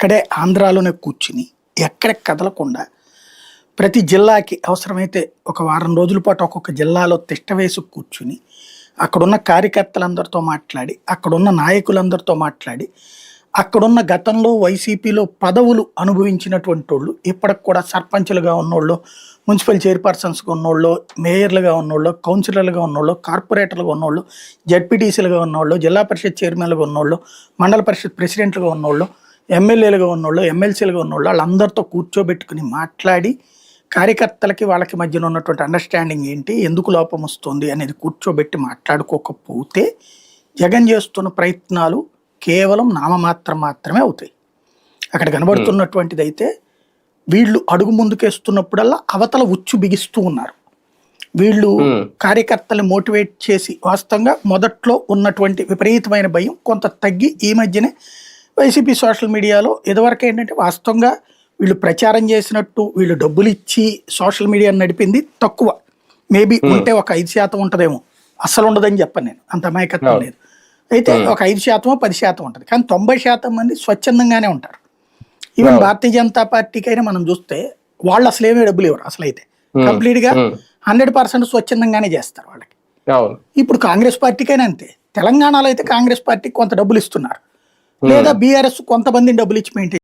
అక్కడే ఆంధ్రాలోనే కూర్చుని ఎక్కడికి కదలకుండా ప్రతి జిల్లాకి అవసరమైతే ఒక వారం రోజుల పాటు ఒక్కొక్క జిల్లాలో తిష్టవేసి కూర్చుని అక్కడున్న కార్యకర్తలందరితో మాట్లాడి అక్కడున్న నాయకులందరితో మాట్లాడి అక్కడున్న గతంలో వైసీపీలో పదవులు అనుభవించినటువంటి వాళ్ళు ఇప్పటికి కూడా సర్పంచులుగా ఉన్నోళ్ళు, మున్సిపల్ చైర్పర్సన్స్గా ఉన్నోళ్ళు, మేయర్లుగా ఉన్నోళ్ళు, కౌన్సిలర్లుగా ఉన్నోళ్ళు, కార్పొరేటర్లుగా ఉన్నోళ్ళు, జడ్పీటీసీలుగా ఉన్నోళ్ళు, జిల్లా పరిషత్ చైర్మన్లుగా ఉన్నోళ్ళు, మండల పరిషత్ ప్రెసిడెంట్లుగా ఉన్నోళ్ళు, ఎమ్మెల్యేలుగా ఉన్నోళ్ళు, ఎమ్మెల్సీలుగా ఉన్నోళ్ళు వాళ్ళందరితో కూర్చోబెట్టుకుని మాట్లాడి కార్యకర్తలకి వాళ్ళకి మధ్యన ఉన్నటువంటి అండర్స్టాండింగ్ ఏంటి, ఎందుకు లోపం వస్తుంది అనేది కూర్చోబెట్టి మాట్లాడుకోకపోతే జగన్ చేస్తున్న ప్రయత్నాలు కేవలం నామమాత్రం మాత్రమే అవుతాయి. అక్కడ కనబడుతున్నటువంటిది అయితే వీళ్ళు అడుగు ముందుకేస్తున్నప్పుడల్లా అవతల ఉచ్చు బిగిస్తూ ఉన్నారు. వీళ్ళు కార్యకర్తలు మోటివేట్ చేసి వాస్తవంగా మొదట్లో ఉన్నటువంటి విపరీతమైన భయం కొంత తగ్గి ఈ మధ్యనే వైసీపీ సోషల్ మీడియాలో ఇదివరకు ఏంటంటే వాస్తవంగా వీళ్ళు ప్రచారం చేసినట్టు వీళ్ళు డబ్బులు ఇచ్చి సోషల్ మీడియాని నడిపింది తక్కువ, మేబీ ఉంటే ఒక 5% ఉంటుందేమో, అస్సలు ఉండదని చెప్పను నేను, అంత అమాయకత్వం లేదు. అయితే ఒక 5% 10% ఉంటుంది, కానీ 90% మంది స్వచ్ఛందంగానే ఉంటారు. ఈవెన్ భారతీయ జనతా పార్టీకి అయినా మనం చూస్తే వాళ్ళు అసలు ఏమీ డబ్బులు ఇవ్వరు, అసలు అయితే కంప్లీట్ గా 100% స్వచ్ఛందంగానే చేస్తారు వాళ్ళకి. ఇప్పుడు కాంగ్రెస్ పార్టీకైనా అంతే, తెలంగాణలో అయితే కాంగ్రెస్ పార్టీకి కొంత డబ్బులు ఇస్తున్నారు, లేదా బీఆర్ఎస్ కొంతమందిని డబ్బులు ఇచ్చి మెయింటైన్